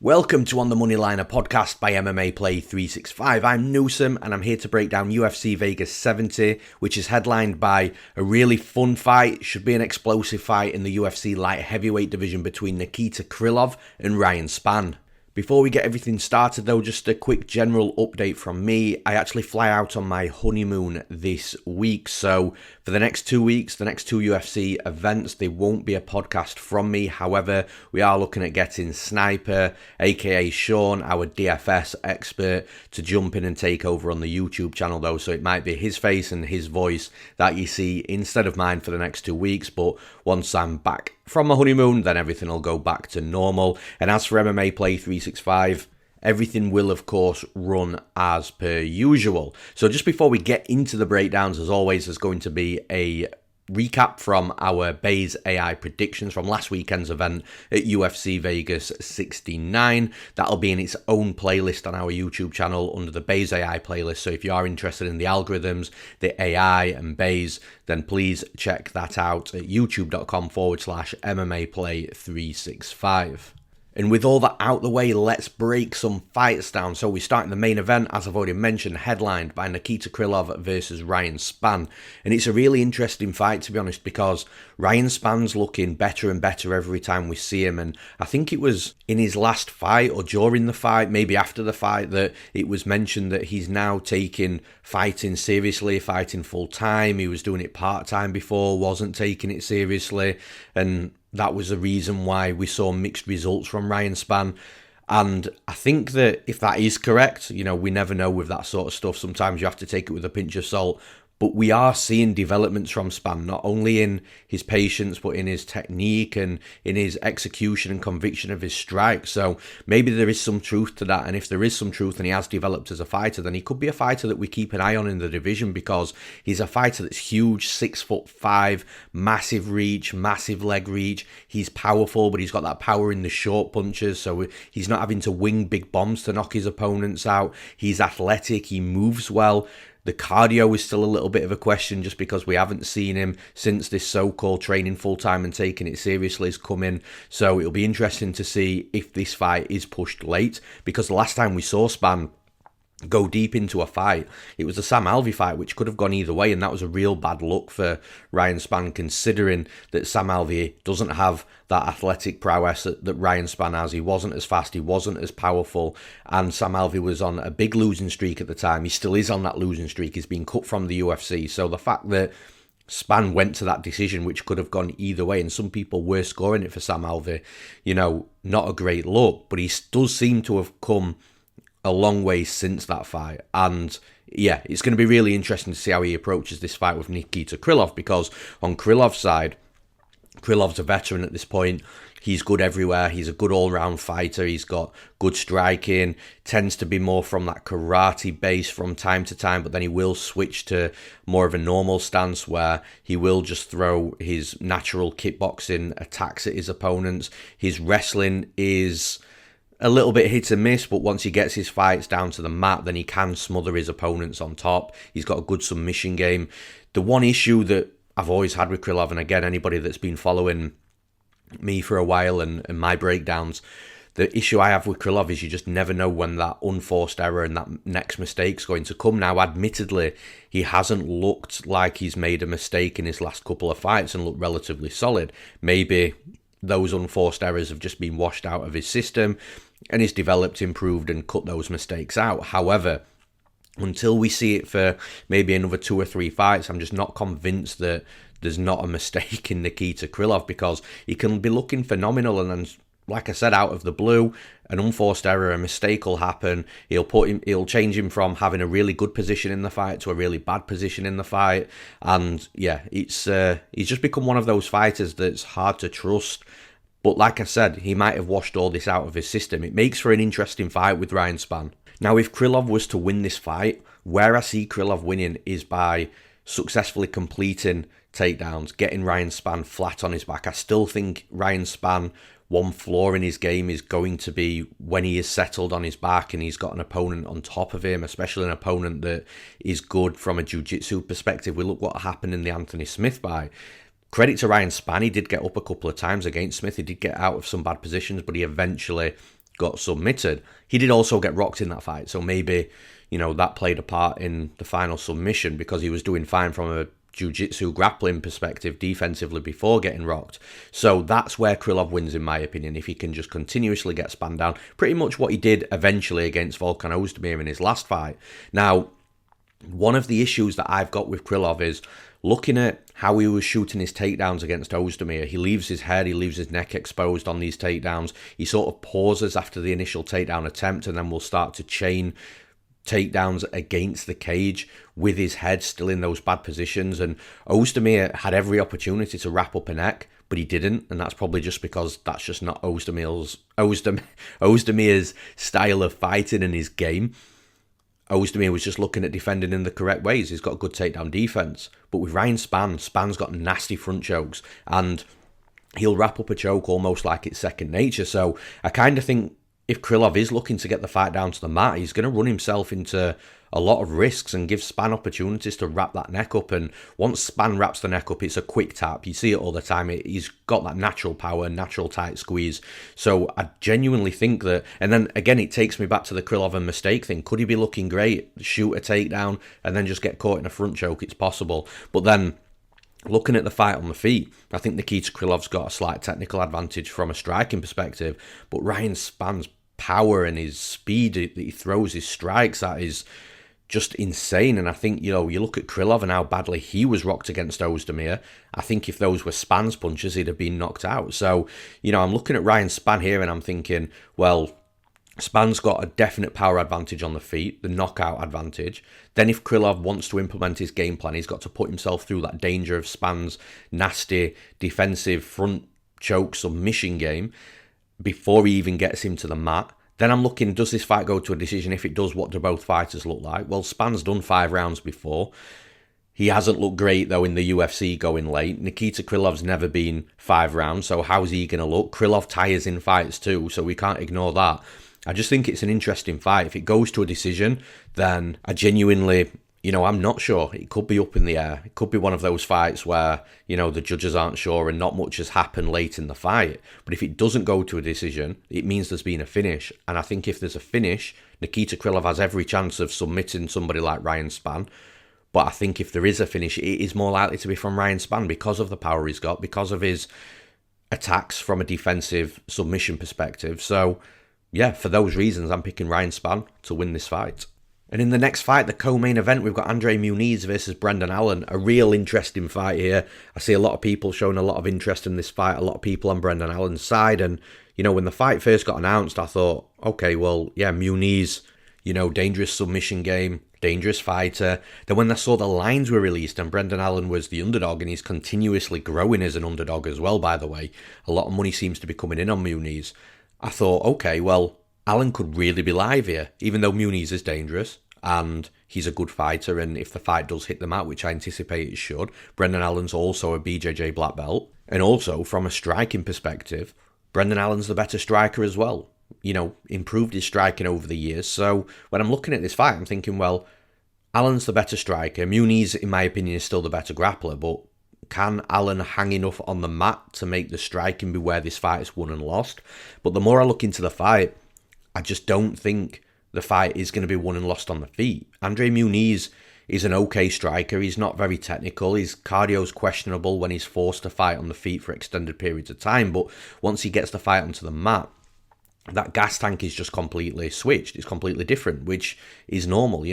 Welcome to On the Money Line, a podcast by MMA Play 365. I'm Newsome and I'm here to break down UFC Vegas 70, which is headlined by a really fun fight. Should be an explosive fight in the UFC light heavyweight division between Nikita Krylov and Ryan Spann. Before we get everything started though, just a quick general update from me. I actually fly out on my honeymoon this week, so for the next 2 weeks, the next two UFC events, there won't be a podcast from me. However, we are looking at getting Sniper, aka Sean, our DFS expert, to jump in and take over on the YouTube channel though, so it might be his face and his voice that you see instead of mine for the next 2 weeks, but once I'm back from my honeymoon, then everything will go back to normal. And as for MMA Play 365, everything will, of course, run as per usual. So just before we get into the breakdowns, as always, there's going to be a recap from our Baze AI predictions from last weekend's event at UFC Vegas 69. That'll be in its own playlist on our YouTube channel under the Baze AI playlist. So if you are interested in the algorithms, the AI and Baze, then please check that out at youtube.com/MMA Play 365. And with all that out the way, let's break some fights down. So we start in the main event, as I've already mentioned, headlined by Nikita Krylov versus Ryan Spann. And it's a really interesting fight, to be honest, because Ryan Spann's looking better and better every time we see him. And I think it was in his last fight or during the fight, maybe after the fight, that it was mentioned that he's now taking fighting seriously, fighting full time. He was doing it part time before, wasn't taking it seriously. And that was the reason why we saw mixed results from Ryan Spann. And I think that if that is correct, you know, we never know with that sort of stuff. Sometimes you have to take it with a pinch of salt. But we are seeing developments from Spann, not only in his patience, but in his technique and in his execution and conviction of his strike. So maybe there is some truth to that. And if there is some truth and he has developed as a fighter, then he could be a fighter that we keep an eye on in the division, because he's a fighter that's huge, 6'5", massive reach, massive leg reach. He's powerful, but he's got that power in the short punches. So he's not having to wing big bombs to knock his opponents out. He's athletic. He moves well. The cardio is still a little bit of a question, just because we haven't seen him since this so-called training full-time and taking it seriously has come in. So it'll be interesting to see if this fight is pushed late, because the last time we saw Spann go deep into a fight, it was the Sam Alvey fight, which could have gone either way, and that was a real bad look for Ryan Spann, considering that Sam Alvey doesn't have that athletic prowess that Ryan Spann has. He wasn't as fast, he wasn't as powerful, and Sam Alvey was on a big losing streak at the time. He still is on that losing streak. He's been cut from the UFC, so the fact that Spann went to that decision, which could have gone either way, and some people were scoring it for Sam Alvey, you know, not a great look, but he does seem to have come a long way since that fight. And yeah, it's going to be really interesting to see how he approaches this fight with Nikita Krylov, because on Krylov's side, Krylov's a veteran at this point. He's good everywhere. He's a good all-round fighter. He's got good striking, tends to be more from that karate base from time to time, but then he will switch to more of a normal stance where he will just throw his natural kickboxing attacks at his opponents. His wrestling is a little bit hit and miss, but once he gets his fights down to the mat, then he can smother his opponents on top. He's got a good submission game. The one issue that I've always had with Krylov, and again, anybody that's been following me for a while and my breakdowns, the issue I have with Krylov is you just never know when that unforced error and that next mistake's going to come. Now, admittedly, he hasn't looked like he's made a mistake in his last couple of fights and looked relatively solid. Maybe those unforced errors have just been washed out of his system and he's developed, improved, and cut those mistakes out. However, until we see it for maybe another 2 or 3 fights, I'm just not convinced that there's not a mistake in Nikita Krylov, because he can be looking phenomenal, and then, like I said, out of the blue, an unforced error, a mistake will happen. He'll change him from having a really good position in the fight to a really bad position in the fight. And yeah, he's just become one of those fighters that's hard to trust. But like I said, he might have washed all this out of his system. It makes for an interesting fight with Ryan Spann. Now, if Krylov was to win this fight, where I see Krylov winning is by successfully completing takedowns, getting Ryan Spann flat on his back. I still think Ryan Spann, one flaw in his game is going to be when he is settled on his back and he's got an opponent on top of him, especially an opponent that is good from a jiu-jitsu perspective. We look what happened in the Anthony Smith fight. Credit to Ryan Spann, he did get up a couple of times against Smith. He did get out of some bad positions, but he eventually got submitted. He did also get rocked in that fight, so maybe, that played a part in the final submission because he was doing fine from a jiu-jitsu grappling perspective defensively before getting rocked. So that's where Krylov wins, in my opinion, if he can just continuously get Spann down. Pretty much what he did eventually against Volkan Ozdemir in his last fight. Now, one of the issues that I've got with Krylov is looking at how he was shooting his takedowns against Ozdemir. He leaves his head, he leaves his neck exposed on these takedowns. He sort of pauses after the initial takedown attempt and then will start to chain takedowns against the cage with his head still in those bad positions. And Ozdemir had every opportunity to wrap up a neck, but he didn't, and that's probably just because that's just not Ozdemir's style of fighting and his game. Ozdemir was just looking at defending in the correct ways. He's got good takedown defense. But with Ryan Spann, Spann's got nasty front chokes, and he'll wrap up a choke almost like it's second nature. So I kind of think if Krylov is looking to get the fight down to the mat, he's going to run himself into a lot of risks and give Spann opportunities to wrap that neck up. And once Spann wraps the neck up, it's a quick tap. You see it all the time. He's got that natural power, natural tight squeeze. So I genuinely think that, and then again, it takes me back to the Krylov and mistake thing. Could he be looking great, shoot a takedown, and then just get caught in a front choke? It's possible. But then, looking at the fight on the feet, I think Nikita Krylov's got a slight technical advantage from a striking perspective, but Ryan Spann's power and his speed that he throws his strikes at is just insane. And I think, you look at Krylov and how badly he was rocked against Ozdemir. I think if those were Spann's punches, he'd have been knocked out. So, I'm looking at Ryan Spann here and I'm thinking, well, Spann's got a definite power advantage on the feet, the knockout advantage. Then if Krylov wants to implement his game plan, he's got to put himself through that danger of Spann's nasty defensive front choke submission game before he even gets him to the mat. Then I'm looking, does this fight go to a decision? If it does, what do both fighters look like? Well, Spann's done 5 rounds before. He hasn't looked great, though, in the UFC going late. Nikita Krylov's never been 5 rounds, so how's he going to look? Krylov tires in fights too, so we can't ignore that. I just think it's an interesting fight. If it goes to a decision, then I genuinely, I'm not sure. It could be up in the air. It could be one of those fights where, the judges aren't sure and not much has happened late in the fight. But if it doesn't go to a decision, it means there's been a finish. And I think if there's a finish, Nikita Krylov has every chance of submitting somebody like Ryan Spann. But I think if there is a finish, it is more likely to be from Ryan Spann because of the power he's got, because of his attacks from a defensive submission perspective. So, yeah, for those reasons, I'm picking Ryan Spann to win this fight. And in the next fight, the co-main event, we've got Andre Muniz versus Brendan Allen. A real interesting fight here. I see a lot of people showing a lot of interest in this fight, a lot of people on Brendan Allen's side. And, when the fight first got announced, I thought, okay, well, yeah, Muniz, dangerous submission game, dangerous fighter. Then when I saw the lines were released and Brendan Allen was the underdog, and he's continuously growing as an underdog as well, by the way. A lot of money seems to be coming in on Muniz. I thought, okay, well, Allen could really be live here, even though Muniz is dangerous and he's a good fighter, and if the fight does hit the mat, which I anticipate it should, Brendan Allen's also a BJJ black belt. And also, from a striking perspective, Brendan Allen's the better striker as well. Improved his striking over the years. So when I'm looking at this fight, I'm thinking, well, Allen's the better striker. Muniz, in my opinion, is still the better grappler, but can Allen hang enough on the mat to make the striking be where this fight is won and lost? But the more I look into the fight, I just don't think the fight is going to be won and lost on the feet. Andre Muniz is an okay striker. He's not very technical. His cardio's questionable when he's forced to fight on the feet for extended periods of time. But once he gets the fight onto the mat, that gas tank is just completely switched. It's completely different, which is normal.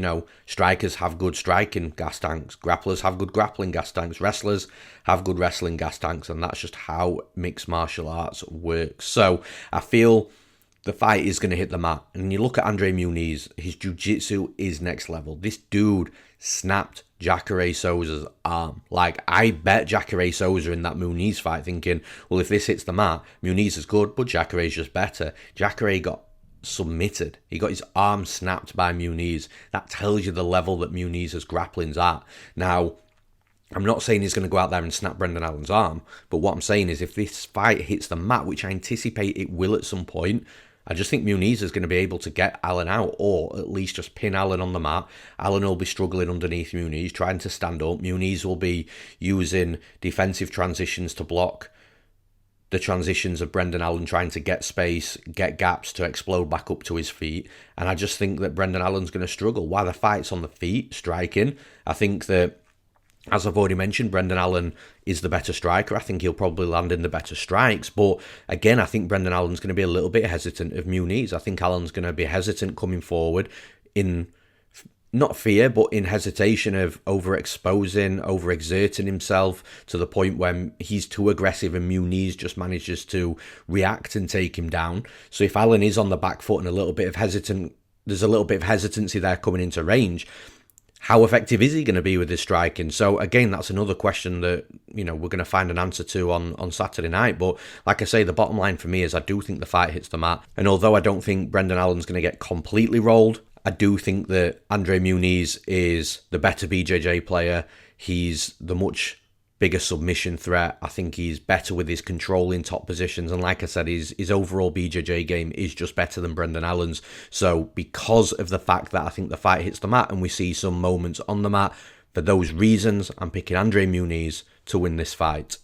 Strikers have good striking gas tanks. Grapplers have good grappling gas tanks. Wrestlers have good wrestling gas tanks. And that's just how mixed martial arts works. So I feel the fight is going to hit the mat. And you look at Andre Muniz, his jiu-jitsu is next level. This dude snapped Jacare Souza's arm. I bet Jacare Souza in that Muniz fight thinking, well, if this hits the mat, Muniz is good, but Jacare's just better. Jacare got submitted. He got his arm snapped by Muniz. That tells you the level that Muniz's grappling's at. Now, I'm not saying he's going to go out there and snap Brendan Allen's arm, but what I'm saying is if this fight hits the mat, which I anticipate it will at some point, I just think Muniz is going to be able to get Allen out, or at least just pin Allen on the mat. Allen will be struggling underneath Muniz, trying to stand up. Muniz will be using defensive transitions to block the transitions of Brendan Allen trying to get space, get gaps to explode back up to his feet. And I just think that Brendan Allen's going to struggle. While the fight's on the feet, striking, I think that, as I've already mentioned, Brendan Allen is the better striker. I think he'll probably land in the better strikes. But again, I think Brendan Allen's going to be a little bit hesitant of Muniz. I think Allen's going to be hesitant coming forward in, not fear, but in hesitation of overexposing, overexerting himself to the point when he's too aggressive and Muniz just manages to react and take him down. So if Allen is on the back foot and there's a little bit of hesitancy there coming into range, how effective is he going to be with his striking? So again, that's another question that, we're going to find an answer to on Saturday night. But like I say, the bottom line for me is I do think the fight hits the mat. And although I don't think Brendan Allen's going to get completely rolled, I do think that Andre Muniz is the better BJJ player. He's the much bigger submission threat. I think he's better with his control in top positions. And like I said, his overall BJJ game is just better than Brendan Allen's. So because of the fact that I think the fight hits the mat and we see some moments on the mat, for those reasons, I'm picking Andre Muniz to win this fight.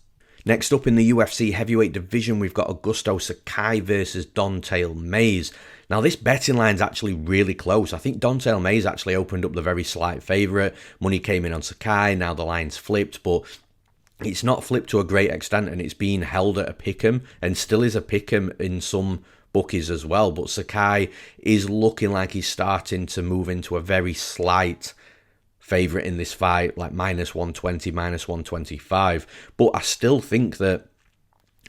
Next up in the UFC heavyweight division, we've got Augusto Sakai versus Don'Tale Mayes. Now, this betting line's actually really close. I think Don'Tale Mayes actually opened up the very slight favourite. Money came in on Sakai, now the line's flipped, but it's not flipped to a great extent, and it's being held at a pick'em, and still is a pick'em in some bookies as well. But Sakai is looking like he's starting to move into a very slight favourite in this fight, like minus 120, minus 125. But I still think that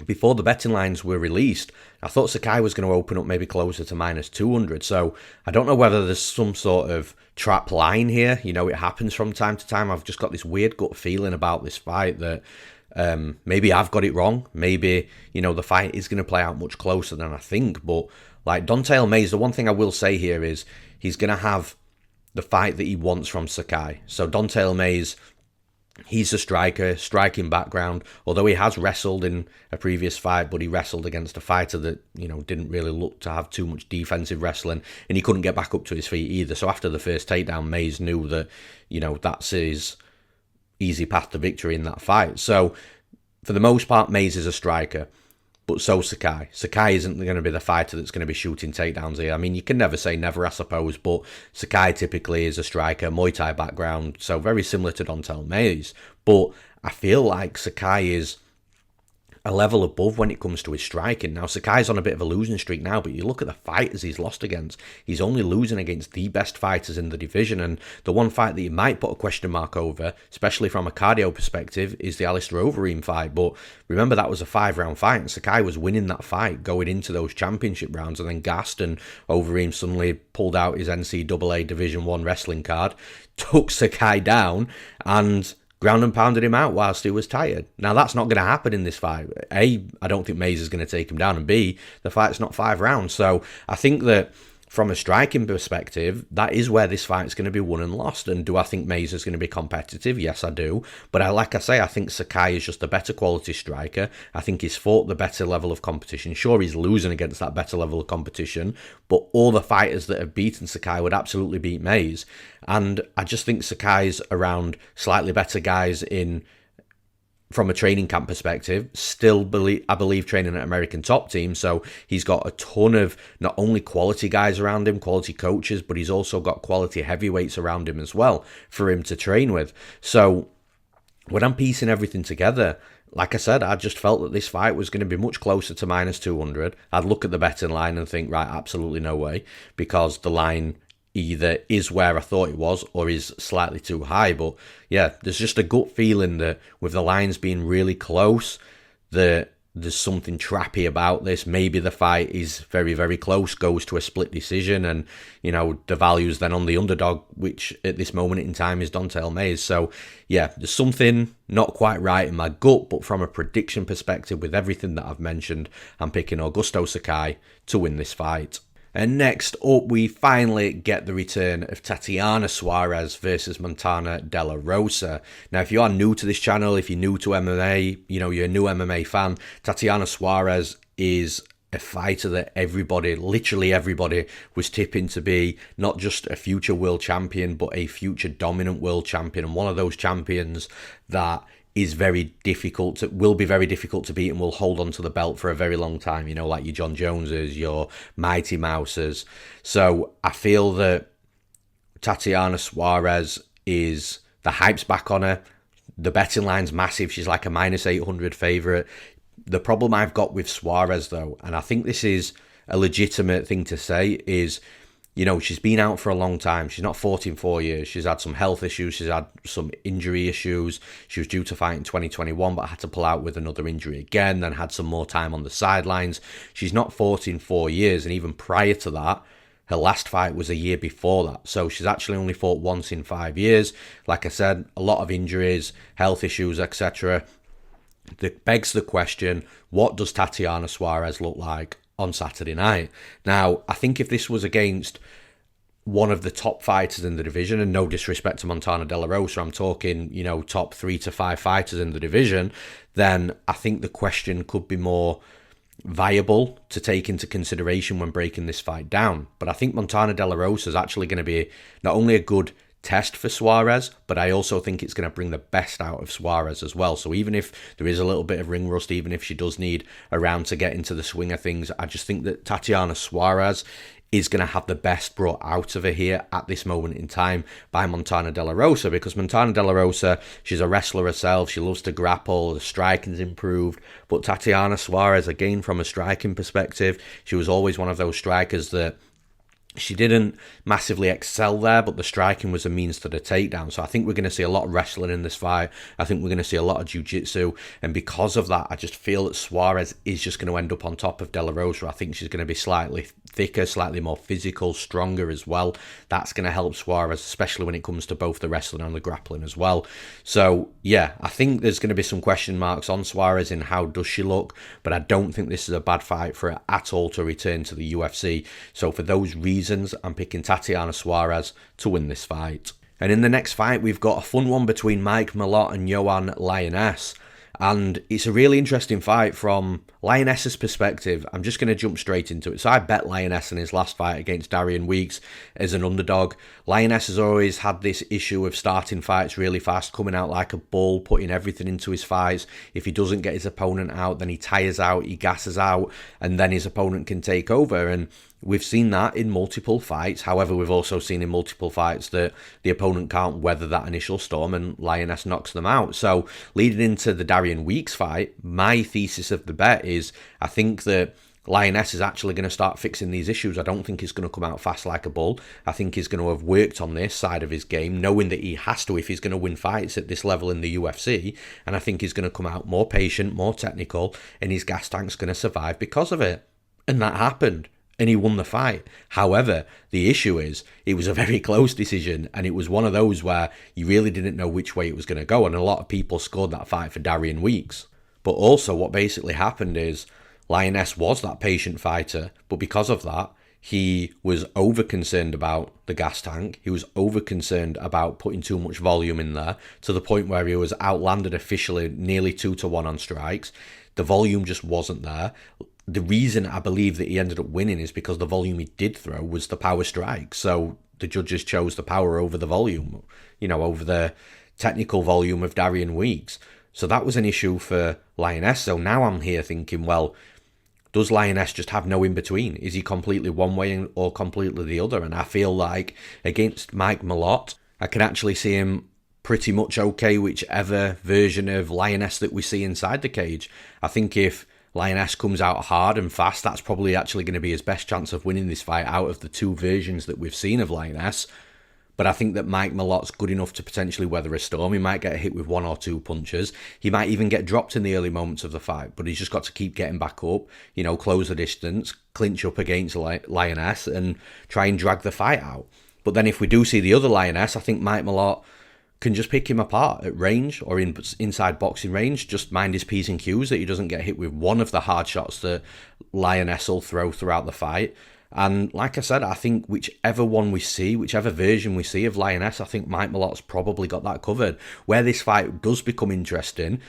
before the betting lines were released, I thought Sakai was going to open up maybe closer to minus 200. So I don't know whether there's some sort of trap line here. It happens from time to time. I've just got this weird gut feeling about this fight that maybe I've got it wrong. Maybe, the fight is going to play out much closer than I think. But like Don'Tale Mayes, the one thing I will say here is he's going to have the fight that he wants from Sakai. So Don'Tale Mayes, he's a striker, striking background, although he has wrestled in a previous fight, but he wrestled against a fighter that, didn't really look to have too much defensive wrestling, and he couldn't get back up to his feet either. So after the first takedown, Mayes knew that, that's his easy path to victory in that fight. So for the most part, Mayes is a striker. But so Sakai. Sakai isn't going to be the fighter that's going to be shooting takedowns here. I mean, you can never say never, I suppose, but Sakai typically is a striker, Muay Thai background, so very similar to Don'Tale Mayes. But I feel like Sakai is a level above when it comes to his striking. Now, Sakai's on a bit of a losing streak now, but you look at the fighters he's lost against, he's only losing against the best fighters in the division, and the one fight that you might put a question mark over, especially from a cardio perspective, is the Alistair Overeem fight. But remember, that was a 5-round fight, and Sakai was winning that fight going into those championship rounds, and then gassed, and Overeem suddenly pulled out his NCAA Division 1 wrestling card, took Sakai down, and ground and pounded him out whilst he was tired. Now, that's not going to happen in this fight. A, I don't think Mayes is going to take him down, and B, the fight's not 5 rounds. So I think that from a striking perspective, that is where this fight's going to be won and lost. And do I think Mayes is going to be competitive? Yes, I do. But like I say, I think Sakai is just a better quality striker. I think he's fought the better level of competition. Sure, he's losing against that better level of competition, but all the fighters that have beaten Sakai would absolutely beat Mayes. And I just think Sakai's around slightly better guys from a training camp perspective, I believe training at American Top Team. So he's got a ton of not only quality guys around him, quality coaches, but he's also got quality heavyweights around him as well for him to train with. So when I'm piecing everything together, like I said, I just felt that this fight was going to be much closer to minus 200. I'd look at the betting line and think, right, absolutely no way, because the line either is where I thought it was or is slightly too high. But yeah, there's just a gut feeling that with the lines being really close, that there's something trappy about this. Maybe the fight is very, very close, goes to a split decision, and, the value's then on the underdog, which at this moment in time is Don'Tale Mayes. So yeah, there's something not quite right in my gut, but from a prediction perspective, with everything that I've mentioned, I'm picking Augusto Sakai to win this fight. And next up, we finally get the return of Tatiana Suarez versus Montana De La Rosa. Now, if you are new to this channel, if you're new to MMA, you're a new MMA fan, Tatiana Suarez is a fighter that literally everybody was tipping to be not just a future world champion, but a future dominant world champion, and one of those champions that is will be very difficult to beat and will hold on to the belt for a very long time, like your John Joneses, your Mighty Mouses. So I feel that Tatiana Suarez the hype's back on her. The betting line's massive. She's like a -800 favourite. The problem I've got with Suarez, though, and I think this is a legitimate thing to say, is, she's been out for a long time. She's not fought in 4 years. She's had some health issues. She's had some injury issues. She was due to fight in 2021, but had to pull out with another injury again, then had some more time on the sidelines. She's not fought in 4 years, and even prior to that, her last fight was a year before that. So she's actually only fought once in 5 years. Like I said, a lot of injuries, health issues, etc. That begs the question, what does Tatiana Suarez look like on Saturday night? Now, I think if this was against one of the top fighters in the division, and no disrespect to Montana De La Rosa, I'm talking, top 3 to 5 fighters in the division, then I think the question could be more viable to take into consideration when breaking this fight down. But I think Montana De La Rosa is actually going to be not only a good test for Suarez, but I also think it's going to bring the best out of Suarez as well. So even if there is a little bit of ring rust, even if she does need a round to get into the swing of things, I just think that Tatiana Suarez is going to have the best brought out of her here at this moment in time by Montana De La Rosa, because Montana De La Rosa, she's a wrestler herself, she loves to grapple, the striking's improved, but Tatiana Suarez, again, from a striking perspective, she was always one of those strikers that she didn't massively excel there, but the striking was a means to the takedown. So I think we're going to see a lot of wrestling in this fight. I think we're going to see a lot of jiu-jitsu. And because of that, I just feel that Suarez is just going to end up on top of De La Rosa. I think she's going to be slightly thicker, slightly more physical, stronger as well. That's going to help Suarez, especially when it comes to both the wrestling and the grappling as well. So, yeah, I think there's going to be some question marks on Suarez in how does she look, but I don't think this is a bad fight for her at all to return to the UFC. So for those reasons, I'm picking Tatiana Suarez to win this fight. And in the next fight, we've got a fun one between Mike Malott and Yohan Lainesse. And it's a really interesting fight from Lionesse's perspective. I'm just going to jump straight into it. So I bet Lainesse in his last fight against Darian Weeks as an underdog. Lainesse has always had this issue of starting fights really fast, coming out like a bull, putting everything into his fights. If he doesn't get his opponent out, then he tires out, he gasses out, and then his opponent can take over. And we've seen that in multiple fights. However, we've also seen in multiple fights that the opponent can't weather that initial storm and Lainesse knocks them out. So leading into the Darian Weeks fight, my thesis of the bet is I think that Lainesse is actually going to start fixing these issues. I don't think he's going to come out fast like a bull. I think he's going to have worked on this side of his game, knowing that he has to if he's going to win fights at this level in the UFC. And I think he's going to come out more patient, more technical, and his gas tank's going to survive because of it. And that happened. And he won the fight. However, the issue is it was a very close decision, and it was one of those where you really didn't know which way it was going to go, and a lot of people scored that fight for Darian Weeks. But also what basically happened is Lainesse was that patient fighter, but because of that, he was over-concerned about the gas tank. He was over-concerned about putting too much volume in there, to the point where he was outlanded officially nearly 2-1 on strikes. The volume just wasn't there. The reason I believe that he ended up winning is because the volume he did throw was the power strike. So the judges chose the power over the volume, over the technical volume of Darian Weeks. So that was an issue for Lainesse. So now I'm here thinking, well, does Lainesse just have no in-between? Is he completely one way or completely the other? And I feel like against Mike Malott, I can actually see him pretty much okay whichever version of Lainesse that we see inside the cage. I think if Lainesse comes out hard and fast, that's probably actually going to be his best chance of winning this fight out of the two versions that we've seen of Lainesse. But I think that Mike Malott's good enough to potentially weather a storm. He might get hit with 1 or 2 punches. He might even get dropped in the early moments of the fight, but he's just got to keep getting back up, close the distance, clinch up against Lainesse and try and drag the fight out. But then if we do see the other Lainesse, I think Mike Malott can just pick him apart at range or inside boxing range. Just mind his P's and Q's that he doesn't get hit with one of the hard shots that Lainesse will throw throughout the fight. And like I said, I think whichever one we see, whichever version we see of Lainesse, I think Mike Malott's probably got that covered. Where this fight does become interesting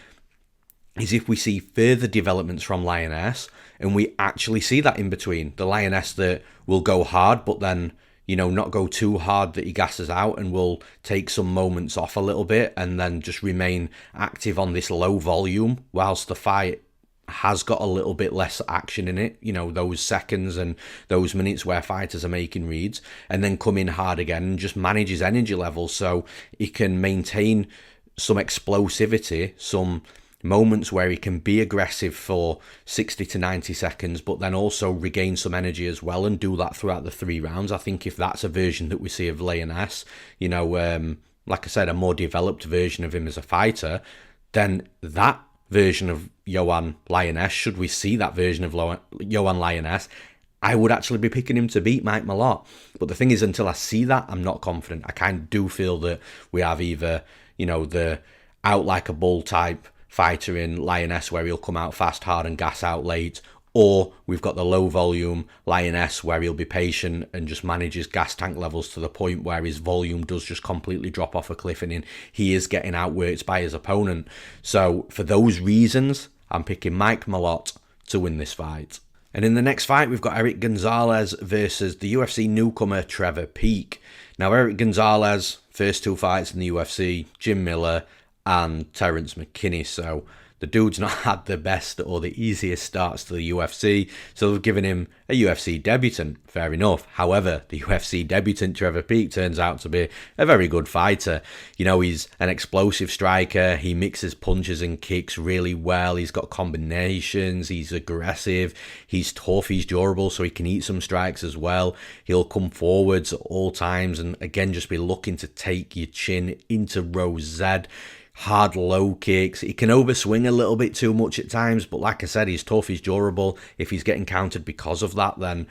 is if we see further developments from Lainesse and we actually see that in between. The Lainesse that will go hard, but then not go too hard that he gasses out, and will take some moments off a little bit and then just remain active on this low volume whilst the fight has got a little bit less action in it, those seconds and those minutes where fighters are making reads, and then come in hard again and just manage his energy levels so he can maintain some explosivity, some moments where he can be aggressive for 60 to 90 seconds, but then also regain some energy as well, and do that throughout the 3 rounds. I think if that's a version that we see of Lainesse, like I said, a more developed version of him as a fighter, then that version of Yohan Lainesse, should we see that version of Yohan Lainesse, I would actually be picking him to beat Mike Malott. But the thing is, until I see that, I'm not confident. I kind of do feel that we have either, the out like a bull type fighter in Lainesse where he'll come out fast, hard and gas out late, or we've got the low volume Lainesse where he'll be patient and just manage his gas tank levels to the point where his volume does just completely drop off a cliff and he is getting outworked by his opponent. So for those reasons, I'm picking Mike Malott to win this fight. And in the next fight, we've got Erick Gonzalez versus the UFC newcomer Trevor Peek. Now, Erick Gonzalez, first 2 fights in the UFC, Jim Miller and Terence McKinney. So the dude's not had the best or the easiest starts to the UFC, so they've given him a UFC debutant. Fair enough. However, the UFC debutant Trevor Peek turns out to be a very good fighter. He's an explosive striker. He mixes punches and kicks really well. He's got combinations. He's aggressive. He's tough. He's durable, so he can eat some strikes as well. He'll come forwards at all times and, again, just be looking to take your chin into row Z. Hard low kicks. He can overswing a little bit too much at times, but like I said, he's tough, he's durable. If he's getting countered because of that, then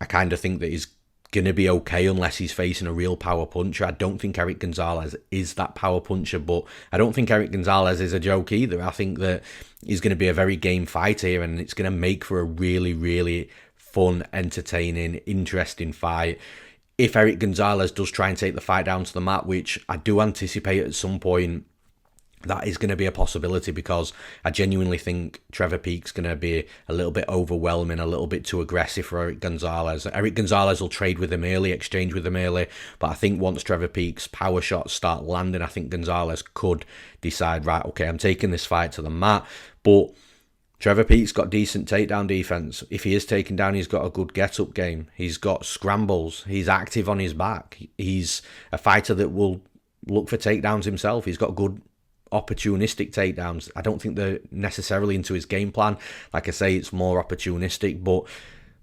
I kind of think that he's going to be okay unless he's facing a real power puncher. I don't think Erick Gonzalez is that power puncher, but I don't think Erick Gonzalez is a joke either. I think that he's going to be a very game fighter here, and it's going to make for a really, really fun, entertaining, interesting fight. If Erick Gonzalez does try and take the fight down to the mat, which I do anticipate at some point, that is going to be a possibility, because I genuinely think Trevor Peek's going to be a little bit overwhelming, a little bit too aggressive for Erick Gonzalez. Erick Gonzalez will trade with him early, exchange with him early, but I think once Trevor Peek's power shots start landing, I think Gonzalez could decide, right, okay, I'm taking this fight to the mat. But Trevor Peek's got decent takedown defense. If he is taken down, he's got a good get-up game. He's got scrambles. He's active on his back. He's a fighter that will look for takedowns himself. He's got good opportunistic takedowns. I don't think they're necessarily into his game plan. Like I say, it's more opportunistic. But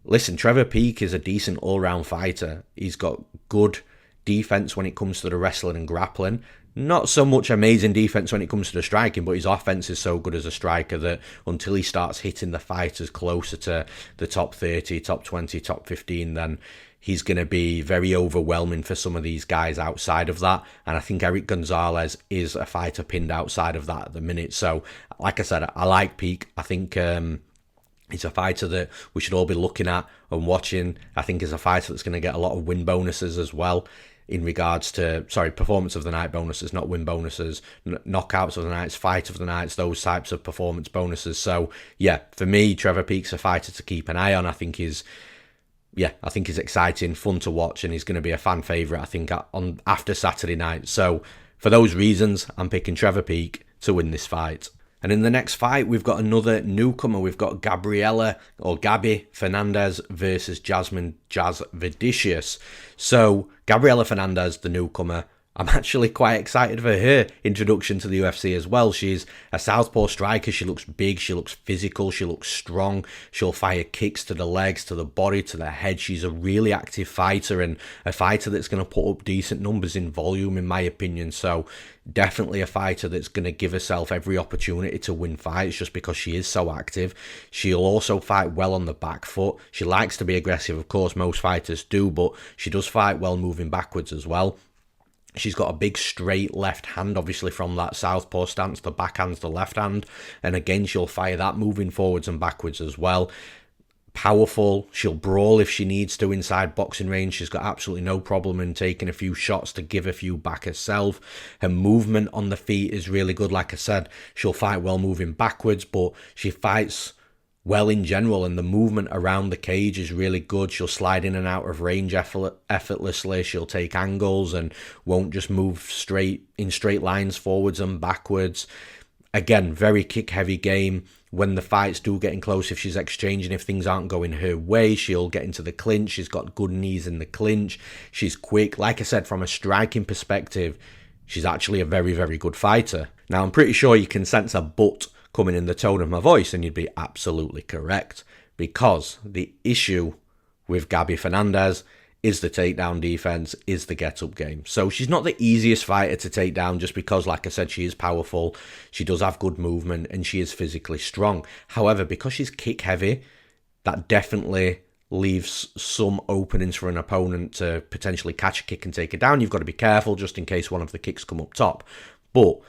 listen, Trevor Peek is a decent all-round fighter. He's got good defense when it comes to the wrestling and grappling. Not so much amazing defense when it comes to the striking, but his offense is so good as a striker that until he starts hitting the fighters closer to the top 30, top 20, top 15, then he's going to be very overwhelming for some of these guys outside of that. And I think Erick Gonzalez is a fighter pinned outside of that at the minute. So, like I said, I like Peek. I think he's a fighter that we should all be looking at and watching. I think he's a fighter that's going to get a lot of win bonuses as well, in regards to, performance of the night bonuses, not win bonuses, knockouts of the nights, fight of the nights, those types of performance bonuses. So, yeah, for me, Trevor Peek's a fighter to keep an eye on. I think he's exciting, fun to watch, and he's going to be a fan favourite, I think, after Saturday night. So, for those reasons, I'm picking Trevor Peek to win this fight. And in the next fight, we've got another newcomer. We've got Gabriella, or Gabby Fernandes versus Jasmine Jasudavicius. So, Gabriella Fernandes, the newcomer, I'm actually quite excited for her introduction to the UFC as well. She's a southpaw striker. She looks big, she looks physical, she looks strong. She'll fire kicks to the legs, to the body, to the head. She's a really active fighter, and a fighter that's going to put up decent numbers in volume, in my opinion. So definitely a fighter that's going to give herself every opportunity to win fights just because she is so active. She'll also fight well on the back foot. She likes to be aggressive, of course, most fighters do, but she does fight well moving backwards as well. She's got a big straight left hand, obviously, from that southpaw stance. The backhand's the left hand. And again, she'll fire that moving forwards and backwards as well. Powerful. She'll brawl if she needs to inside boxing range. She's got absolutely no problem in taking a few shots to give a few back herself. Her movement on the feet is really good. Like I said, she'll fight well moving backwards, but she fights well in general, and the movement around the cage is really good. She'll slide in and out of range effortlessly. She'll take angles and won't just move straight lines forwards and backwards. Again, very kick-heavy game. When the fights do getting close, if she's exchanging, if things aren't going her way, she'll get into the clinch. She's got good knees in the clinch. She's quick. Like I said, from a striking perspective, she's actually a very, very good fighter. Now, I'm pretty sure you can sense a but coming in the tone of my voice, and you'd be absolutely correct, because the issue with Gabby Fernandes is the takedown defense, is the get-up game. So she's not the easiest fighter to take down, just because, like I said, she is powerful, she does have good movement, and she is physically strong. However, because she's kick-heavy, that definitely leaves some openings for an opponent to potentially catch a kick and take her down. You've got to be careful just in case one of the kicks come up top. But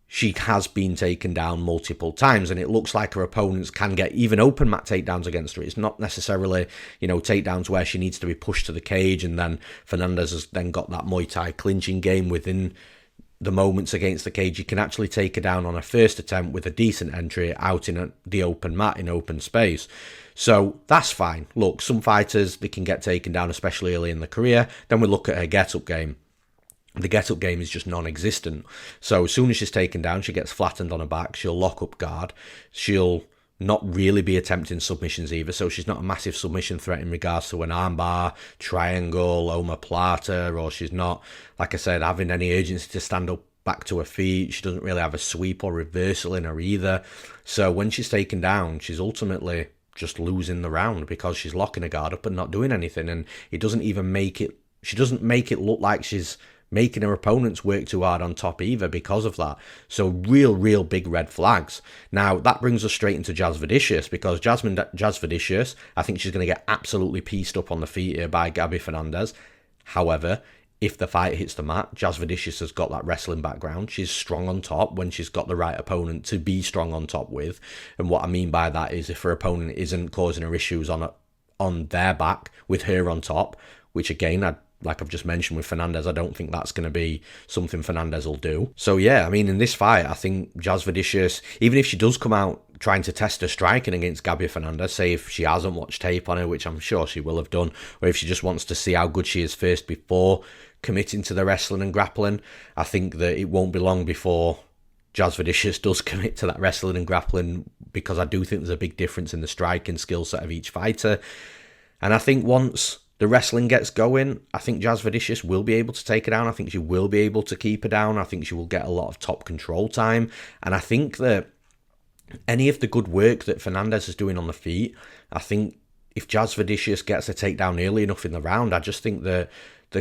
she has been taken down multiple times, and it looks like her opponents can get even open mat takedowns against her. It's not necessarily, takedowns where she needs to be pushed to the cage, and then Fernandes has then got that Muay Thai clinching game within the moments against the cage. You can actually take her down on a first attempt with a decent entry out in the open mat, in open space. So that's fine. Look, some fighters, they can get taken down, especially early in the career. Then we look at her get-up game. The get-up game is just non-existent. So as soon as she's taken down, she gets flattened on her back. She'll lock up guard. She'll not really be attempting submissions either. So she's not a massive submission threat in regards to an armbar, triangle, omoplata, or she's not, like I said, having any urgency to stand up back to her feet. She doesn't really have a sweep or reversal in her either. So when she's taken down, she's ultimately just losing the round because she's locking her guard up and not doing anything. And it doesn't even make it, she doesn't make it look like she's making her opponents work too hard on top either because of that. So real big red flags. Now, that brings us straight into Jasudavicius, because Jasudavicius, I think she's going to get absolutely pieced up on the feet here by Gabby Fernandes. However, if the fight hits the mat, Jasudavicius has got that wrestling background. She's strong on top when she's got the right opponent to be strong on top with. And what I mean by that is if her opponent isn't causing her issues on their back with her on top, which again, like I've just mentioned with Fernandes, I don't think that's going to be something Fernandes will do. So yeah, I mean, in this fight, I think Jasudavicius, even if she does come out trying to test her striking against Gabby Fernandes, say if she hasn't watched tape on her, which I'm sure she will have done, or if she just wants to see how good she is first before committing to the wrestling and grappling, I think that it won't be long before Jasudavicius does commit to that wrestling and grappling, because I do think there's a big difference in the striking skill set of each fighter. And I think once the wrestling gets going, I think Jasudavicius will be able to take her down. I think she will be able to keep her down. I think she will get a lot of top control time. And I think that any of the good work that Fernandes is doing on the feet, I think if Jasudavicius gets a takedown early enough in the round, I just think the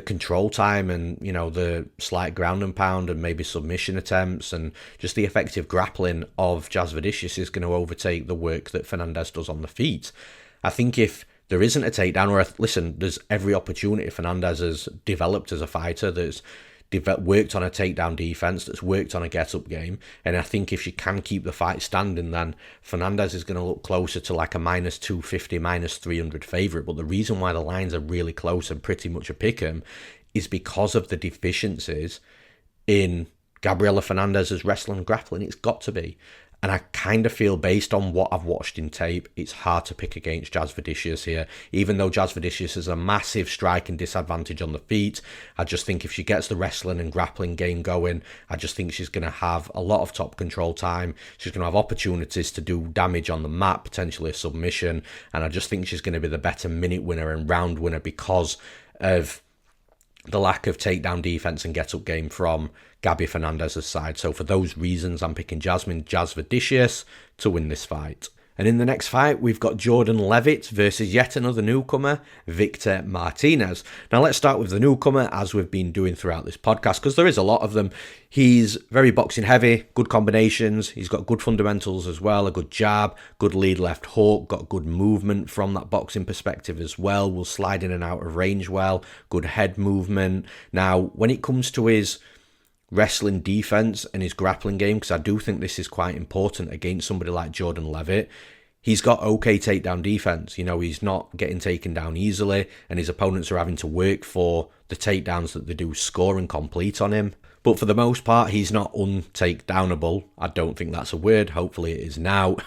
control time and, the slight ground and pound and maybe submission attempts and just the effective grappling of Jasudavicius is going to overtake the work that Fernandes does on the feet. I think if there isn't a takedown, or listen, there's every opportunity Fernandes has developed as a fighter, that's worked on a takedown defense, that's worked on a get-up game, and I think if she can keep the fight standing, then Fernandes is going to look closer to like a minus 250, minus 300 favourite. But the reason why the lines are really close and pretty much a pick-em is because of the deficiencies in Gabriella Fernandez's wrestling and grappling. It's got to be. And I kind of feel, based on what I've watched in tape, it's hard to pick against Jasudavicius here. Even though Jasudavicius has a massive striking disadvantage on the feet, I just think if she gets the wrestling and grappling game going, I just think she's going to have a lot of top control time. She's going to have opportunities to do damage on the mat, potentially a submission. And I just think she's going to be the better minute winner and round winner because of the lack of takedown defense and get-up game from Gabby Fernandez's side. So for those reasons, I'm picking Jasudavicius to win this fight. And in the next fight, we've got Jordan Leavitt versus yet another newcomer, Victor Martinez. Now let's start with the newcomer, as we've been doing throughout this podcast, because there is a lot of them. He's very boxing heavy, good combinations. He's got good fundamentals as well, a good jab, good lead left hook, got good movement from that boxing perspective as well. Will slide in and out of range well, good head movement. Now, when it comes to his wrestling defense and his grappling game, because I do think this is quite important against somebody like Jordan Leavitt, he's got okay takedown defense. He's not getting taken down easily, and his opponents are having to work for the takedowns that they do score and complete on him. But for the most part, he's not untakedownable. I don't think that's a word. Hopefully it is now.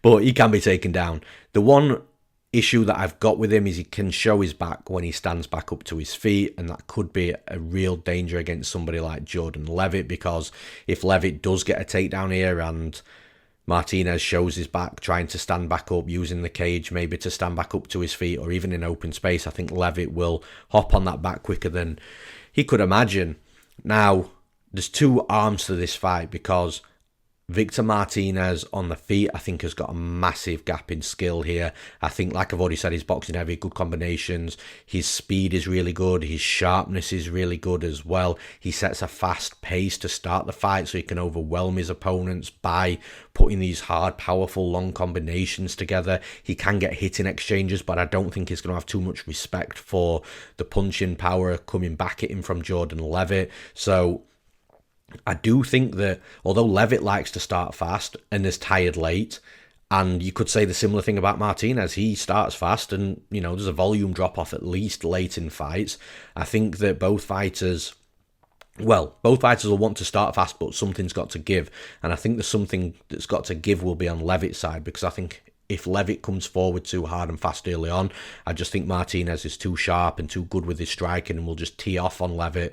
But he can be taken down. The one issue that I've got with him is he can show his back when he stands back up to his feet, and that could be a real danger against somebody like Jordan Leavitt, because if Leavitt does get a takedown here and Martinez shows his back trying to stand back up, using the cage maybe to stand back up to his feet or even in open space, I think Leavitt will hop on that back quicker than he could imagine. Now, there's two arms to this fight, because Victor Martinez on the feet, I think, has got a massive gap in skill here. I think, like I've already said, he's boxing heavy, good combinations. His speed is really good. His sharpness is really good as well. He sets a fast pace to start the fight so he can overwhelm his opponents by putting these hard, powerful, long combinations together. He can get hit in exchanges, but I don't think he's going to have too much respect for the punching power coming back at him from Jordan Leavitt. So I do think that although Leavitt likes to start fast and is tired late, and you could say the similar thing about Martinez, he starts fast and, there's a volume drop off at least late in fights. I think that both fighters will want to start fast, but something's got to give. And I think there's something that's got to give will be on Leavitt's side, because I think if Leavitt comes forward too hard and fast early on, I just think Martinez is too sharp and too good with his striking and will just tee off on Leavitt,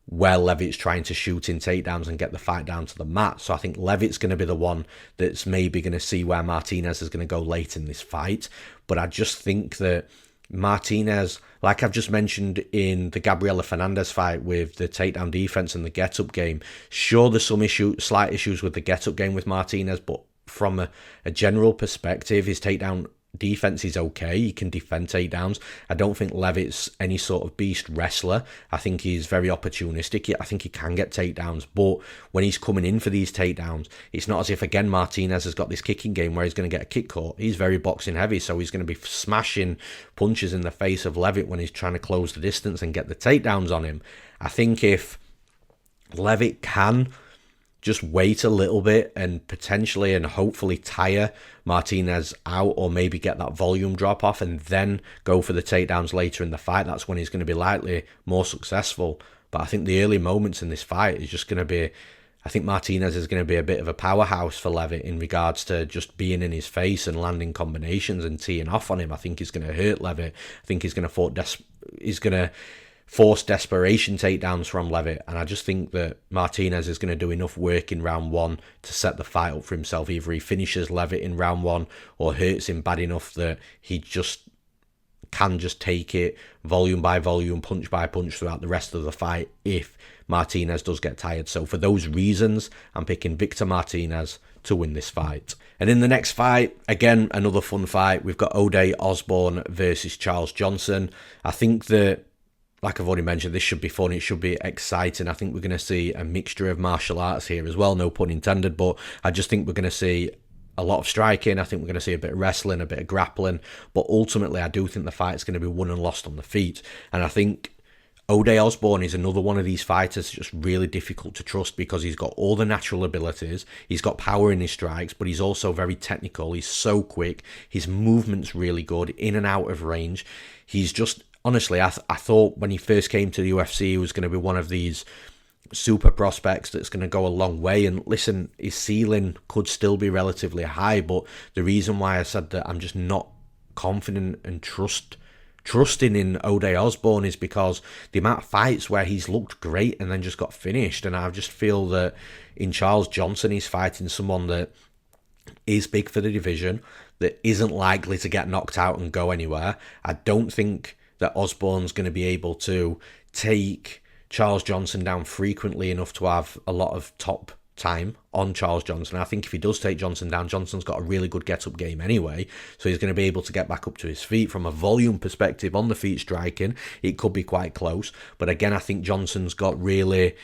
where Leavitt's trying to shoot in takedowns and get the fight down to the mat. So I think Leavitt's going to be the one that's maybe going to see where Martinez is going to go late in this fight. But I just think that Martinez, like I've just mentioned in the Gabriella Fernandes fight with the takedown defense and the get-up game, sure, there's some slight issues with the get-up game with Martinez, but from a general perspective, his takedown defense is okay. He can defend takedowns. I don't think Leavitt's any sort of beast wrestler. I think he's very opportunistic. I think he can get takedowns, but when he's coming in for these takedowns, it's not as if, again, Martinez has got this kicking game where he's going to get a kick caught. He's very boxing heavy, so he's going to be smashing punches in the face of Leavitt when he's trying to close the distance and get the takedowns on him. I think if Leavitt can just wait a little bit and potentially and hopefully tire Martinez out, or maybe get that volume drop off and then go for the takedowns later in the fight, that's when he's going to be likely more successful. But I think the early moments in this fight is just going to be, I think Martinez is going to be a bit of a powerhouse for Leavitt in regards to just being in his face and landing combinations and teeing off on him. I think he's going to hurt Leavitt. I think he's going to force desperation takedowns from Leavitt, and I just think that Martinez is going to do enough work in round one to set the fight up for himself. Either he finishes Leavitt in round one or hurts him bad enough that he just can just take it volume by volume, punch by punch throughout the rest of the fight if Martinez does get tired. So for those reasons, I'm picking Victor Martinez to win this fight. And in the next fight, again, another fun fight, we've got Osbourne versus Charles Johnson. I think that, like I've already mentioned, this should be fun. It should be exciting. I think we're going to see a mixture of martial arts here as well, no pun intended, but I just think we're going to see a lot of striking. I think we're going to see a bit of wrestling, a bit of grappling, but ultimately I do think the fight's going to be won and lost on the feet. And I think Osbourne is another one of these fighters just really difficult to trust, because he's got all the natural abilities, he's got power in his strikes, but he's also very technical. He's so quick, his movement's really good, in and out of range. He's just, honestly, I thought when he first came to the UFC, he was going to be one of these super prospects that's going to go a long way. And listen, his ceiling could still be relatively high, but the reason why I said that I'm just not confident and trusting in Osbourne is because the amount of fights where he's looked great and then just got finished. And I just feel that in Charles Johnson, he's fighting someone that is big for the division, that isn't likely to get knocked out and go anywhere. I don't think that Osbourne's going to be able to take Charles Johnson down frequently enough to have a lot of top time on Charles Johnson. I think if he does take Johnson down, Johnson's got a really good get-up game anyway, so he's going to be able to get back up to his feet. From a volume perspective, on the feet striking, it could be quite close. But again, I think Johnson's got really...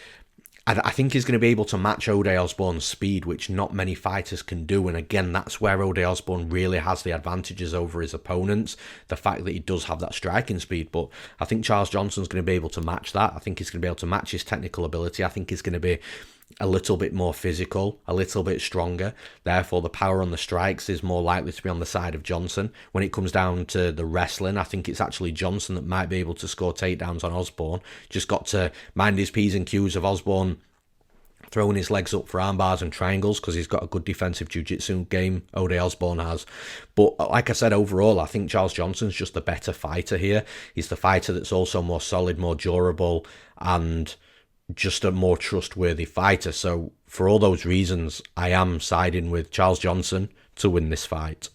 I think he's going to be able to match Osbourne's speed, which not many fighters can do. And again, that's where Osbourne really has the advantages over his opponents, the fact that he does have that striking speed. But I think Charles Johnson's going to be able to match that. I think he's going to be able to match his technical ability. I think he's going to be a little bit more physical, a little bit stronger. Therefore, the power on the strikes is more likely to be on the side of Johnson. When it comes down to the wrestling, I think it's actually Johnson that might be able to score takedowns on Osbourne. Just got to mind his P's and Q's of Osbourne throwing his legs up for arm bars and triangles, because he's got a good defensive jiu-jitsu game, Ode Osbourne has. But like I said, overall, I think Charles Johnson's just the better fighter here. He's the fighter that's also more solid, more durable, and just a more trustworthy fighter. So for all those reasons, I am siding with Charles Johnson to win this fight.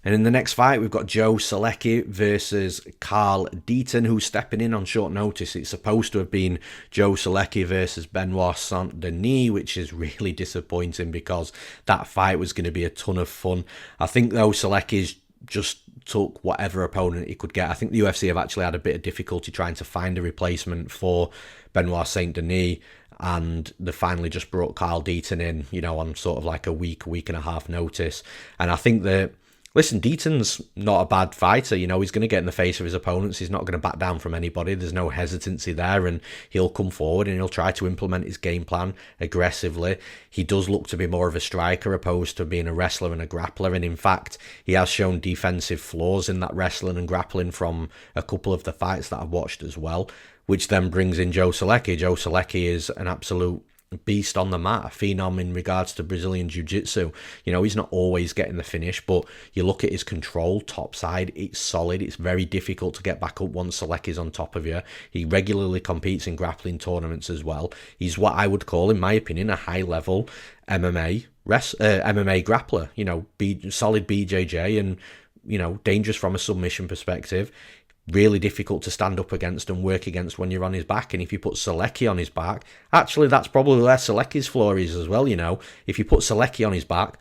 And in the next fight, we've got Joe Solecki versus Carl Deaton, who's stepping in on short notice. It's supposed to have been Joe Solecki versus Benoit Saint-Denis, which is really disappointing because that fight was going to be a ton of fun. I think, though, Solecki's just took whatever opponent he could get. I think the UFC have actually had a bit of difficulty trying to find a replacement for Benoit Saint-Denis, and they finally just brought Carl Deaton in, on sort of like a week and a half notice. And I think that, listen, Deaton's not a bad fighter. He's going to get in the face of his opponents. He's not going to back down from anybody. There's no hesitancy there, and he'll come forward and he'll try to implement his game plan aggressively. He does look to be more of a striker opposed to being a wrestler and a grappler, and in fact, he has shown defensive flaws in that wrestling and grappling from a couple of the fights that I've watched as well, which then brings in Joe Solecki. Joe Solecki is an absolute beast on the mat, a phenom in regards to Brazilian Jiu-Jitsu. He's not always getting the finish, but you look at his control, top side, it's solid. It's very difficult to get back up once Solecki's on top of you. He regularly competes in grappling tournaments as well. He's what I would call, in my opinion, a high-level MMA grappler. Solid BJJ and, dangerous from a submission perspective. Really difficult to stand up against and work against when you're on his back. And if you put Solecki on his back, actually that's probably where Solecki's flaw is as well. If you put Solecki on his back,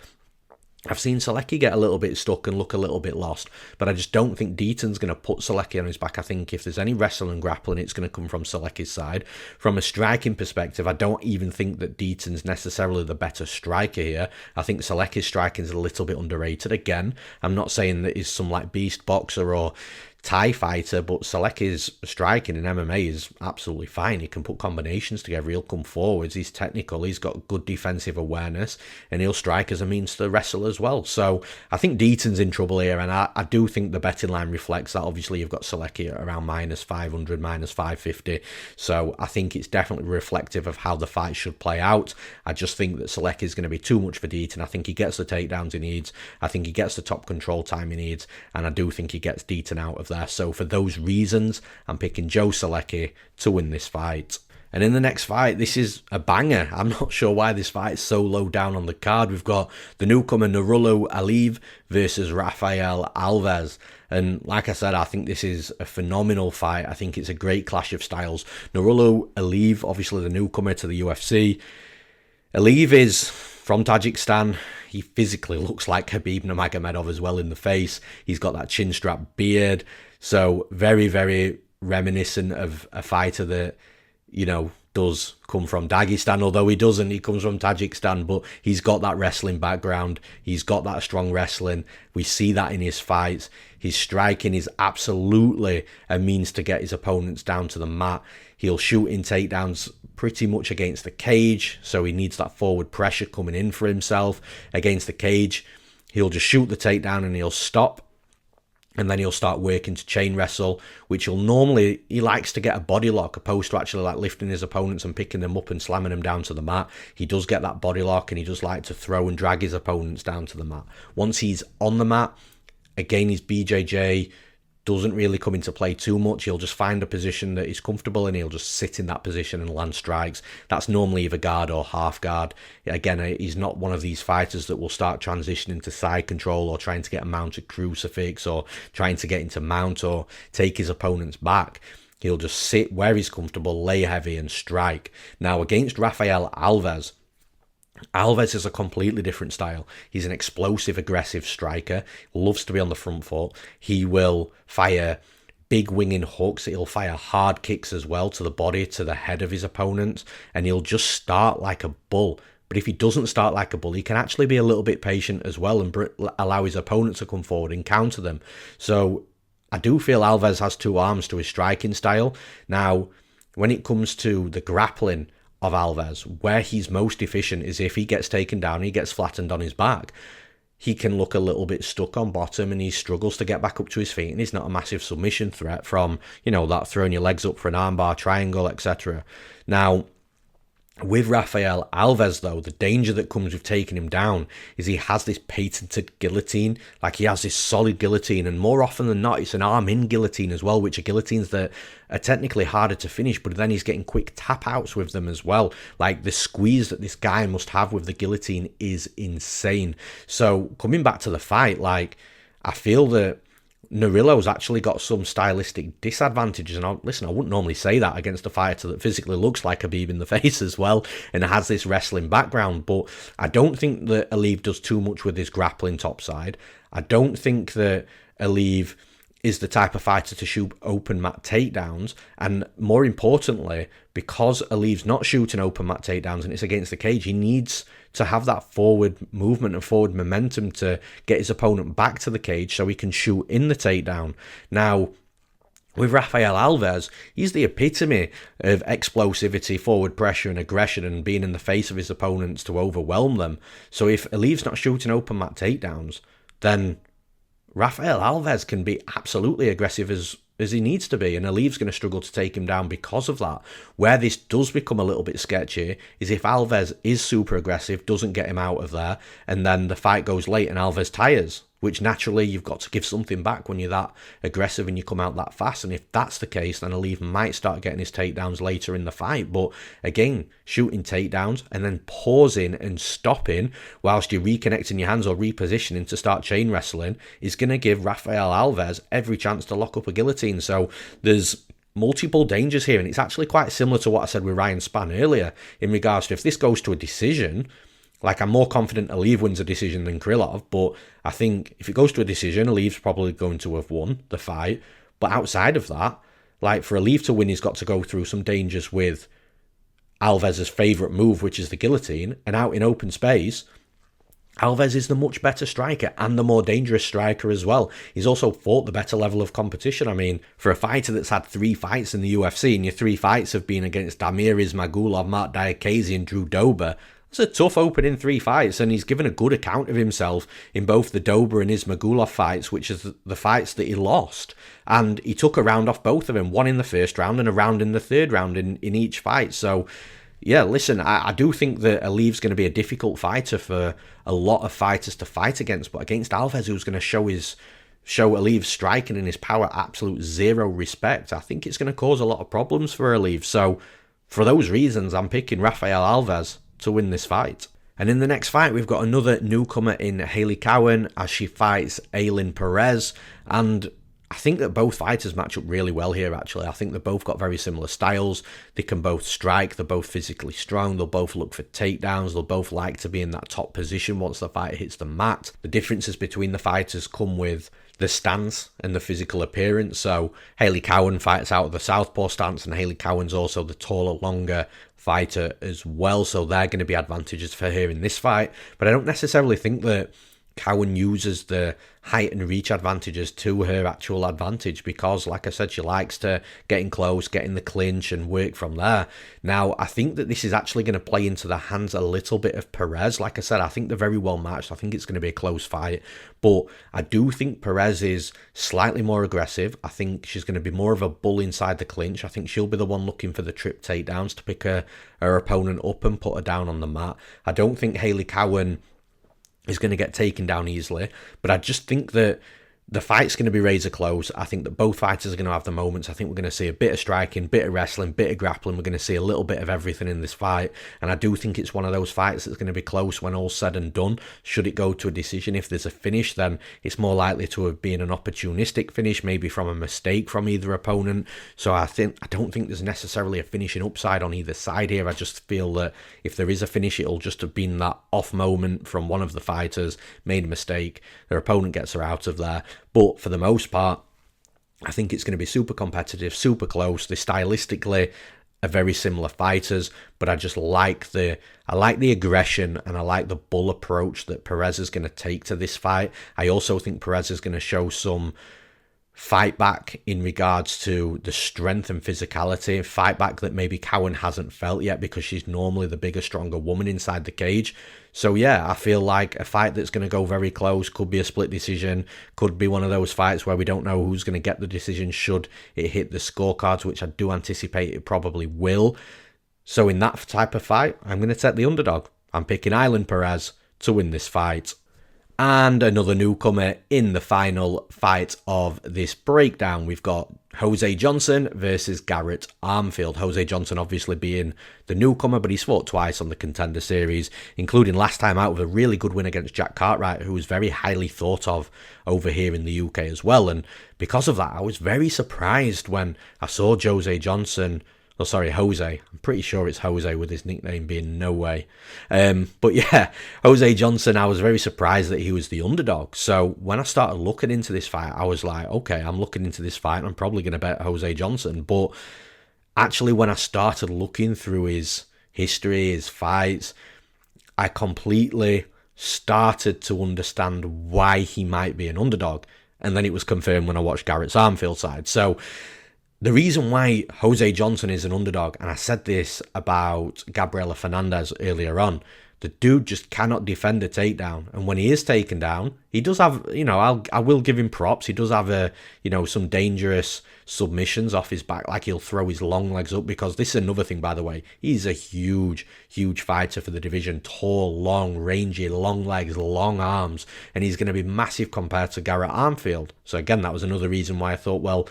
I've seen Solecki get a little bit stuck and look a little bit lost, but I just don't think Deaton's going to put Solecki on his back. I think if there's any wrestling and grappling, it's going to come from Solecki's side. From a striking perspective, I don't even think that Deaton's necessarily the better striker here. I think Solecki's striking is a little bit underrated. Again, I'm not saying that he's some like beast boxer or Thai fighter, but Solecki's striking in MMA is absolutely fine. He can put combinations together, he'll come forwards, he's technical, he's got good defensive awareness, and he'll strike as a means to wrestle as well. So I think Deaton's in trouble here, and I do think the betting line reflects that. Obviously, you've got Solecki at around minus 500, minus 550, so I think it's definitely reflective of how the fight should play out. I just think that Solecki is going to be too much for Deaton. I think he gets the takedowns he needs, I think he gets the top control time he needs, and I do think he gets Deaton out of there. So for those reasons, I'm picking Joe Solecki to win this fight. And in the next fight, this is a banger. I'm not sure why this fight is so low down on the card. We've got the newcomer Nurullo Aliev versus Rafael Alves. And like I said, I think this is a phenomenal fight. I think it's a great clash of styles. Nurullo Aliev, obviously the newcomer to the UFC. Aliev is from Tajikistan. He physically looks like Khabib Nurmagomedov as well in the face. He's got that chin strap beard. So very, very reminiscent of a fighter that, does come from Dagestan, although he doesn't. He comes from Tajikistan, but he's got that wrestling background. He's got that strong wrestling. We see that in his fights. His striking is absolutely a means to get his opponents down to the mat. He'll shoot in takedowns pretty much against the cage, so he needs that forward pressure coming in for himself against the cage. He'll just shoot the takedown and he'll stop. And then he'll start working to chain wrestle, which he likes to get a body lock opposed to actually like lifting his opponents and picking them up and slamming them down to the mat. He does get that body lock and he does like to throw and drag his opponents down to the mat. Once he's on the mat, again, his BJJ doesn't really come into play too much. He'll just find a position that he's comfortable in. He'll just sit in that position and land strikes. That's normally either guard or half guard. Again, he's not one of these fighters that will start transitioning to side control or trying to get a mounted crucifix or trying to get into mount or take his opponent's back. He'll just sit where he's comfortable, lay heavy and strike. Now, against Rafael Alves is a completely different style. He's an explosive, aggressive striker. Loves to be on the front foot. He will fire big winging hooks. He'll fire hard kicks as well to the body, to the head of his opponent. And he'll just start like a bull. But if he doesn't start like a bull, he can actually be a little bit patient as well and allow his opponent to come forward and counter them. So I do feel Alves has two arms to his striking style. Now, when it comes to the grappling, of Alves. Where he's most efficient is if he gets taken down, he gets flattened on his back. He can look a little bit stuck on bottom and he struggles to get back up to his feet, and he's not a massive submission threat from, that throwing your legs up for an armbar, triangle, etc. Now, with Rafael Alves, though, the danger that comes with taking him down is he has this patented guillotine. Like, he has this solid guillotine, and more often than not, it's an arm-in guillotine as well, which are guillotines that are technically harder to finish, but then he's getting quick tap-outs with them as well. Like, the squeeze that this guy must have with the guillotine is insane. So, coming back to the fight, I feel that Nurullo's actually got some stylistic disadvantages, and I wouldn't normally say that against a fighter that physically looks like Khabib in the face as well and has this wrestling background, but I don't think that Aliev does too much with his grappling topside. I don't think that Aliev is the type of fighter to shoot open mat takedowns, and more importantly, because Aliev's not shooting open mat takedowns and it's against the cage, he needs to have that forward movement and forward momentum to get his opponent back to the cage so he can shoot in the takedown. Now, with Rafael Alves, he's the epitome of explosivity, forward pressure and aggression, and being in the face of his opponents to overwhelm them. So if Aliev's not shooting open mat takedowns, then Rafael Alves can be absolutely aggressive as he needs to be, and Aliev's going to struggle to take him down because of that. Where this does become a little bit sketchy is if Alves is super aggressive, doesn't get him out of there, and then the fight goes late and Alves tires, which naturally you've got to give something back when you're that aggressive and you come out that fast. And if that's the case, then Aliev might start getting his takedowns later in the fight. But again, shooting takedowns and then pausing and stopping whilst you're reconnecting your hands or repositioning to start chain wrestling is going to give Rafael Alves every chance to lock up a guillotine. So there's multiple dangers here, and it's actually quite similar to what I said with Ryan Spann earlier in regards to if this goes to a decision. I'm more confident Aliev wins a decision than Krylov, but I think if it goes to a decision, Aliev's probably going to have won the fight. But outside of that, for Aliev to win, he's got to go through some dangers with Alves' favourite move, which is the guillotine, and out in open space, Alves is the much better striker and the more dangerous striker as well. He's also fought the better level of competition. I mean, for a fighter that's had 3 fights in the UFC, and your 3 fights have been against Damir Ismagulov, Mark Diakazi and Drew Dober, it's a tough opening 3 fights, and he's given a good account of himself in both the Dober and Ismagulov fights, which is the fights that he lost. And he took a round off both of them, one in the first round and a round in the third round in each fight. So, yeah, listen, I do think that Aliev's going to be a difficult fighter for a lot of fighters to fight against, but against Alves, who's going to show Aliev's striking and his power absolute zero respect, I think it's going to cause a lot of problems for Aliev. So, for those reasons, I'm picking Rafael Alves to win this fight. And in the next fight, we've got another newcomer in Hailey Cowan as she fights Ailin Perez, and I think that both fighters match up really well here, actually. I think they've both got very similar styles. They can both strike. They're both physically strong. They'll both look for takedowns. They'll both like to be in that top position once the fighter hits the mat. The differences between the fighters come with the stance and the physical appearance. So Hailey Cowan fights out of the southpaw stance, and Hailey Cowan's also the taller, longer fighter as well. So they're going to be advantages for her in this fight. But I don't necessarily think that Cowan uses the height and reach advantages to her actual advantage because, like I said, she likes to get in close, get in the clinch and work from there. Now, I think that this is actually going to play into the hands a little bit of Perez. Like I said, I think they're very well matched. I think it's going to be a close fight, but I do think Perez is slightly more aggressive. I think she's going to be more of a bull inside the clinch. I think she'll be the one looking for the trip takedowns to pick her opponent up and put her down on the mat. I don't think Hailey Cowan is going to get taken down easily, but I just think that the fight's going to be razor close. I think that both fighters are going to have the moments. I think we're going to see a bit of striking, bit of wrestling, bit of grappling. We're going to see a little bit of everything in this fight, and I do think it's one of those fights that's going to be close when all's said and done. Should it go to a decision, if there's a finish, then it's more likely to have been an opportunistic finish, maybe from a mistake from either opponent. So I don't think there's necessarily a finishing upside on either side here. I just feel that if there is a finish, it'll just have been that off moment from one of the fighters, made a mistake, their opponent gets her out of there. But for the most part, I think it's going to be super competitive, super close. They stylistically are very similar fighters, but I just like the aggression and I like the bull approach that Perez is going to take to this fight. I also think Perez is going to show some fight back in regards to the strength and physicality, fight back that maybe Cowan hasn't felt yet because she's normally the bigger, stronger woman inside the cage. So yeah, I feel like a fight that's going to go very close, could be a split decision, could be one of those fights where we don't know who's going to get the decision should it hit the scorecards, which I do anticipate it probably will. So in that type of fight, I'm going to take the underdog. I'm picking Ailin Perez to win this fight. And another newcomer in the final fight of this breakdown. We've got Jose Johnson versus Garrett Armfield. Jose Johnson obviously being the newcomer, but he's fought twice on the Contender Series, including last time out with a really good win against Jack Cartwright, who was very highly thought of over here in the UK as well. And because of that, I was very surprised when I saw Jose. I'm pretty sure it's Jose with his nickname being No Way. But yeah, Jose Johnson, I was very surprised that he was the underdog. So when I started looking into this fight, I was like, okay, I'm looking into this fight and I'm probably going to bet Jose Johnson. But actually, when I started looking through his history, his fights, I completely started to understand why he might be an underdog. And then it was confirmed when I watched Garrett's Armfield side. So the reason why Jose Johnson is an underdog, and I said this about Gabriella Fernandes earlier on, the dude just cannot defend a takedown. And when he is taken down, he does have, I will give him props. He does have some dangerous submissions off his back, like he'll throw his long legs up, because this is another thing, by the way. He's a huge, huge fighter for the division. Tall, long, rangy, long legs, long arms, and he's going to be massive compared to Garrett Armfield. So again, that was another reason why I thought, well,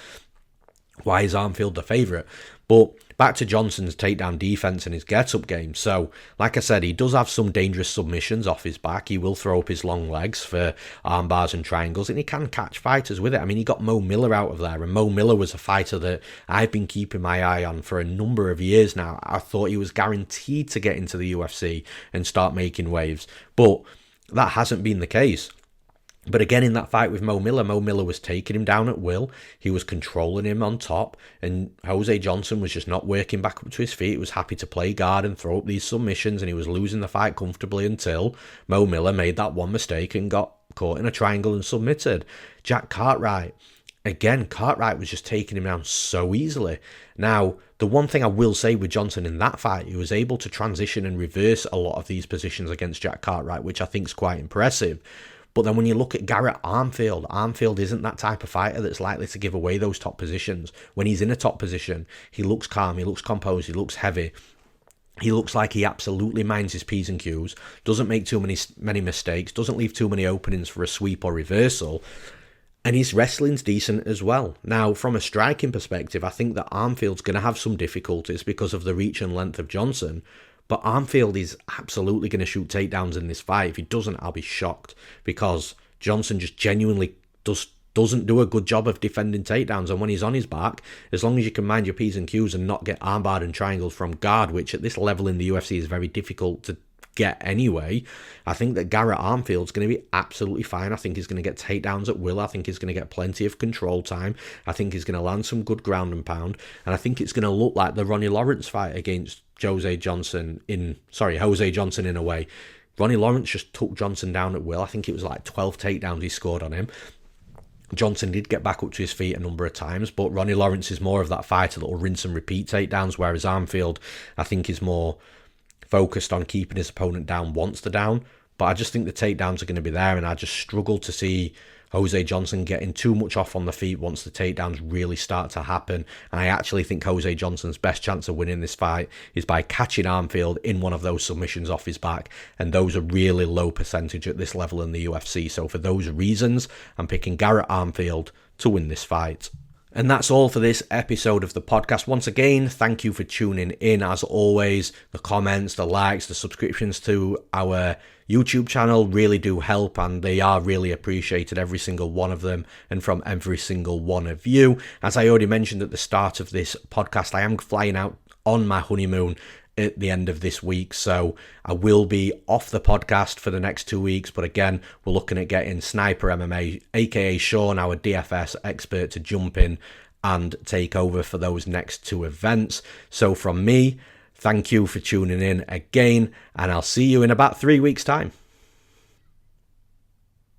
why is Armfield the favourite? But back to Johnson's takedown defence and his get-up game. So, like I said, he does have some dangerous submissions off his back. He will throw up his long legs for arm bars and triangles, and he can catch fighters with it. I mean, he got Mo Miller out of there, and Mo Miller was a fighter that I've been keeping my eye on for a number of years now. I thought he was guaranteed to get into the UFC and start making waves, but that hasn't been the case. But again, in that fight with Mo Miller was taking him down at will. He was controlling him on top, and Jose Johnson was just not working back up to his feet. He was happy to play guard and throw up these submissions, and he was losing the fight comfortably until Mo Miller made that one mistake and got caught in a triangle and submitted. Jack Cartwright, again, Cartwright was just taking him down so easily. Now, the one thing I will say with Johnson in that fight, he was able to transition and reverse a lot of these positions against Jack Cartwright, which I think is quite impressive. But then when you look at Garrett Armfield isn't that type of fighter that's likely to give away those top positions. When he's in a top position, he looks calm, he looks composed, he looks heavy. He looks like he absolutely minds his P's and Q's, doesn't make too many mistakes, doesn't leave too many openings for a sweep or reversal. And his wrestling's decent as well. Now, from a striking perspective, I think that Armfield's going to have some difficulties because of the reach and length of Johnson. But Armfield is absolutely going to shoot takedowns in this fight. If he doesn't, I'll be shocked, because Johnson just genuinely doesn't do a good job of defending takedowns. And when he's on his back, as long as you can mind your P's and Q's and not get armbarred and triangled from guard, which at this level in the UFC is very difficult to get anyway, I think that Garrett Armfield's going to be absolutely fine. I think he's going to get takedowns at will. I think he's going to get plenty of control time. I think he's going to land some good ground and pound. And I think it's going to look like the Ronnie Lawrence fight against Jose Johnson in a way. Ronnie Lawrence just took Johnson down at will. I think it was like 12 takedowns he scored on him. Johnson did get back up to his feet a number of times, but Ronnie Lawrence is more of that fighter that will rinse and repeat takedowns, whereas Armfield, I think, is more focused on keeping his opponent down once they're down. But I just think the takedowns are going to be there, and I just struggle to see Jose Johnson getting too much off on the feet once the takedowns really start to happen. And I actually think Jose Johnson's best chance of winning this fight is by catching Armfield in one of those submissions off his back, and those are really low percentage at this level in the UFC. So for those reasons, I'm picking Garrett Armfield to win this fight. And that's all for this episode of the podcast. Once again, thank you for tuning in. As always, the comments, the likes, the subscriptions to our YouTube channel really do help, and they are really appreciated, every single one of them, and from every single one of you. As I already mentioned at the start of this podcast, I am flying out on my honeymoon at the end of this week, so I will be off the podcast for the next 2 weeks. But again, we're looking at getting Sniper MMA, aka Sean, our DFS expert, to jump in and take over for those next 2 events. So from me, thank you for tuning in again, and I'll see you in about 3 weeks' time.